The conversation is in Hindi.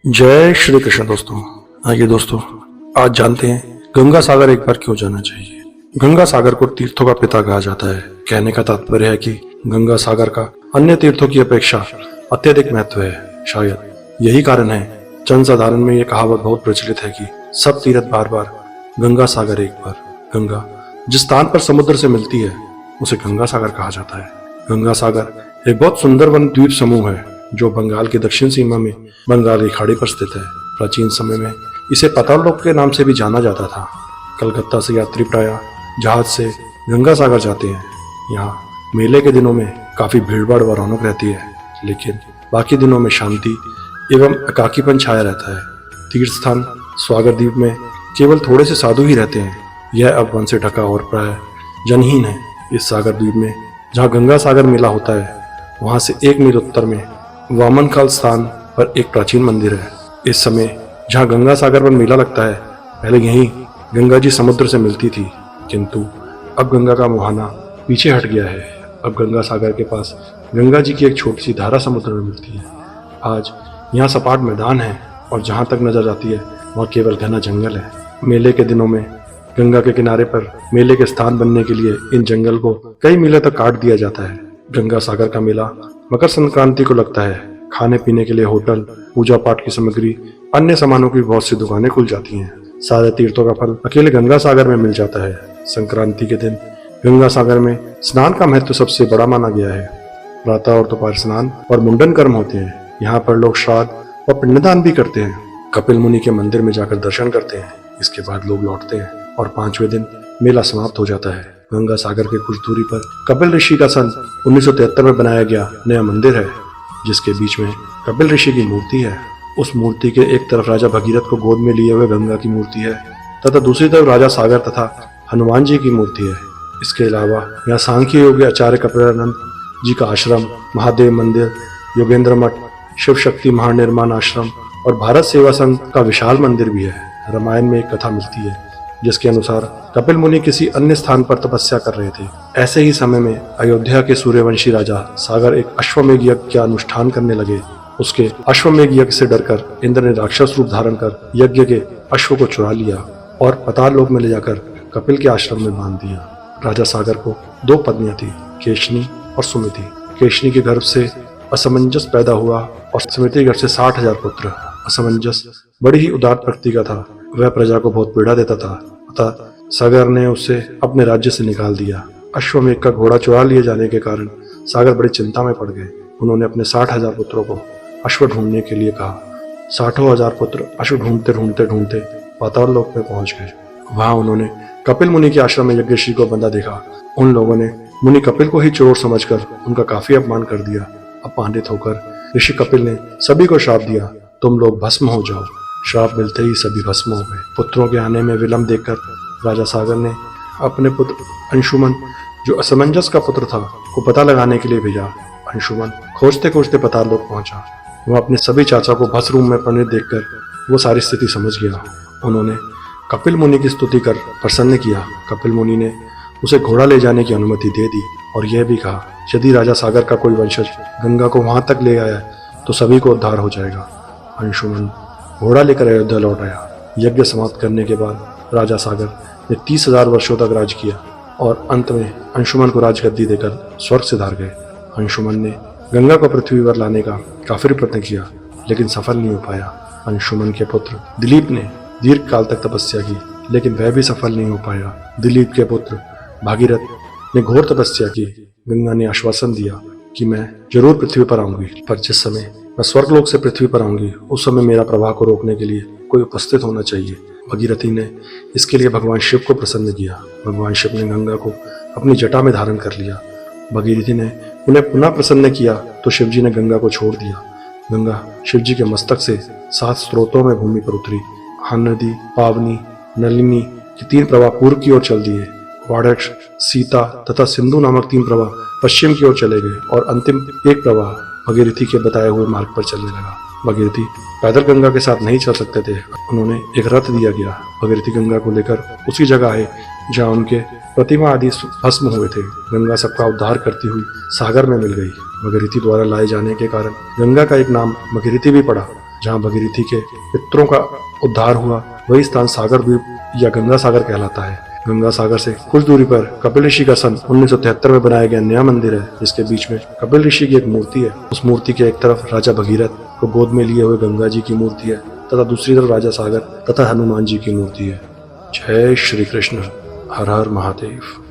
जय श्री कृष्ण दोस्तों। आइए दोस्तों, आज जानते हैं गंगा सागर एक बार क्यों जाना चाहिए। गंगा सागर को तीर्थों का पिता कहा जाता है। कहने का तात्पर्य है कि गंगा सागर का अन्य तीर्थों की अपेक्षा अत्यधिक महत्व है। शायद यही कारण है जनसाधारण में यह कहावत बहुत प्रचलित है कि सब तीर्थ बार बार, गंगा सागर एक बार। गंगा जिस स्थान पर समुद्र से मिलती है उसे गंगा सागर कहा जाता है। गंगा सागर एक बहुत सुंदर वन द्वीप समूह है जो बंगाल की दक्षिण सीमा में बंगाल की खाड़ी पर स्थित है। प्राचीन समय में इसे पाताल लोक के नाम से भी जाना जाता था। कलकत्ता से यात्री प्रायः जहाज से गंगा सागर जाते हैं। यहाँ मेले के दिनों में काफी भीड़भाड़ व रौनक रहती है, लेकिन बाकी दिनों में शांति एवं एकाकीपन छाया रहता है। तीर्थ स्थान सागर द्वीप में केवल थोड़े से साधु ही रहते हैं। यह अब वन से ढका और प्राय जनहीन है। इस सागर द्वीप में जहाँ गंगा सागर मेला होता है, वहां से 1 मील उत्तर में वामन काल स्थान पर एक प्राचीन मंदिर है। इस समय जहाँ गंगा सागर पर मेला लगता है, पहले यहीं गंगा जी समुद्र से मिलती थी, किंतु अब गंगा का मुहाना पीछे हट गया है। अब गंगा सागर के पास गंगा जी की एक छोटी सी धारा समुद्र में मिलती है। आज यहाँ सपाट मैदान है और जहाँ तक नजर आती है वहाँ केवल घना जंगल है। मेले के दिनों में गंगा के किनारे पर मेले के स्थान बनने के लिए इन जंगल को कई मीलों तक काट दिया जाता है। गंगा सागर का मेला मकर संक्रांति को लगता है। खाने पीने के लिए होटल, पूजा पाठ की सामग्री, अन्य सामानों की बहुत सी दुकानें खुल जाती हैं। सारे तीर्थों का फल अकेले गंगा सागर में मिल जाता है। संक्रांति के दिन गंगा सागर में स्नान का महत्व सबसे बड़ा माना गया है। प्रातः और दोपहर स्नान और मुंडन कर्म होते हैं। यहाँ पर लोग श्राद्ध और पिंडदान भी करते हैं। कपिल मुनि के मंदिर में जाकर दर्शन करते हैं। इसके बाद लोग लौटते हैं और 5वें दिन मेला समाप्त हो जाता है। गंगा सागर के कुछ दूरी पर कपिल ऋषि का सन 1973 में बनाया गया नया मंदिर है, जिसके बीच में कपिल ऋषि की मूर्ति है। उस मूर्ति के एक तरफ राजा भगीरथ को गोद में लिए हुए गंगा की मूर्ति है तथा दूसरी तरफ राजा सागर तथा हनुमान जी की मूर्ति है। इसके अलावा यहाँ सांख्य योगी आचार्य कपिलानंद जी का आश्रम, महादेव मंदिर, योगेंद्र मठ, शिव शक्ति महानिर्माण आश्रम और भारत सेवा संघ का विशाल मंदिर भी है। रामायण में एक कथा मिलती है जिसके अनुसार कपिल मुनि किसी अन्य स्थान पर तपस्या कर रहे थे। ऐसे ही समय में अयोध्या के सूर्यवंशी राजा सागर एक अश्वमेध यज्ञ का अनुष्ठान करने लगे। उसके अश्वमेध यज्ञ से डरकर इंद्र ने राक्षस रूप धारण कर यज्ञ के अश्व को चुरा लिया और पाताल लोक में ले जाकर कपिल के आश्रम में बांध दिया। राजा सागर को 2 पत्नियां थी, केशनी और सुमिति। केशनी के गर्भ से असमंजस पैदा हुआ और सुमिति के गर्भ से 60,000 पुत्र। असमंजस बड़ी ही उदार प्रकृति का था। वह प्रजा को बहुत पीड़ा देता था, अतः सागर ने उसे अपने राज्य से निकाल दिया। अश्वमेध का घोड़ा चुरा लिए जाने के कारण सागर बड़ी चिंता में पड़ गए। उन्होंने अपने 60,000 पुत्रों को अश्व ढूंढने के लिए कहा। 60,000 पुत्र अश्व ढूंढते ढूंढते ढूंढते पाताल लोक में पहुंच गए। वहां उन्होंने कपिल मुनि के आश्रम में यज्ञश्री को बंधा देखा। उन लोगों ने मुनि कपिल को ही चोर समझकर उनका काफी अपमान कर दिया। अपमानित होकर ऋषि कपिल ने सभी को श्राप दिया, तुम लोग भस्म हो जाओ। श्राप मिलते ही सभी भस्म हो गए। पुत्रों के आने में विलंब देखकर राजा सागर ने अपने पुत्र अंशुमन, जो असमंजस का पुत्र था, को पता लगाने के लिए भेजा। अंशुमन खोजते खोजते पाताल लोक पहुंचा। वह अपने सभी चाचा को भस्म रूप में परिणित देखकर वो सारी स्थिति समझ गया। उन्होंने कपिल मुनि की स्तुति कर प्रसन्न किया। कपिल मुनि ने उसे घोड़ा ले जाने की अनुमति दे दी और यह भी कहा, यदि राजा सागर का कोई वंशज गंगा को वहां तक ले आया तो सभी को उद्धार हो जाएगा। अंशुमन घोड़ा लेकर अयोध्या लौट आया। यज्ञ समाप्त करने के बाद राजा सागर ने 30,000 वर्षों तक राज किया और अंत में अंशुमन को राजगद्दी देकर स्वर्ग से धार गए। अंशुमन ने गंगा को पृथ्वी पर लाने का काफी प्रयत्न किया, लेकिन सफल नहीं हो पाया। अंशुमन के पुत्र दिलीप ने दीर्घ काल तक तपस्या की, लेकिन वह भी सफल नहीं हो पाया। दिलीप के पुत्र भागीरथ ने घोर तपस्या की। गंगा ने आश्वासन दिया कि मैं जरूर पृथ्वी पर आऊंगी, पर जिस समय मैं स्वर्गलोक से पृथ्वी पर आऊंगी उस समय मेरा प्रवाह को रोकने के लिए कोई उपस्थित होना चाहिए। भगीरथी ने इसके लिए भगवान शिव को प्रसन्न किया। भगवान शिव ने गंगा को अपनी जटा में धारण कर लिया। भगीरथी ने उन्हें पुनः प्रसन्न किया तो शिवजी ने गंगा को छोड़ दिया। गंगा शिवजी के मस्तक से 7 स्रोतों में भूमि पर उतरी। नदी, पावनी, नलिनी के 3 प्रवाह पूर्व की ओर चल दिए। वाड़क्ष, सीता तथा सिंधु नामक 3 प्रवाह पश्चिम की ओर चले गए और अंतिम एक प्रवाह भगीरथी के बताए हुए मार्ग पर चलने लगा। भगीरथी पैदल गंगा के साथ नहीं चल सकते थे। उन्होंने एक रथ दिया गया। भगीरथी गंगा को लेकर उसी जगह आए जहाँ उनके प्रतिमा आदि भस्म हुए थे। गंगा सबका उद्धार करती हुई सागर में मिल गई। भगीरथी द्वारा लाए जाने के कारण गंगा का एक नाम भगीरथी भी पड़ा, जहाँ भगीरथी के पितरों का उद्धार हुआ, वही स्थान सागर द्वीप या गंगा सागर कहलाता है। गंगा सागर से कुछ दूरी पर कपिल ऋषि का सन 1973 में बनाया गया नया मंदिर है, जिसके बीच में कपिल ऋषि की एक मूर्ति है। उस मूर्ति के एक तरफ राजा भगीरथ को गोद में लिए हुए गंगा जी की मूर्ति है तथा दूसरी तरफ राजा सागर तथा हनुमान जी की मूर्ति है। जय श्री कृष्ण। हर हर महादेव।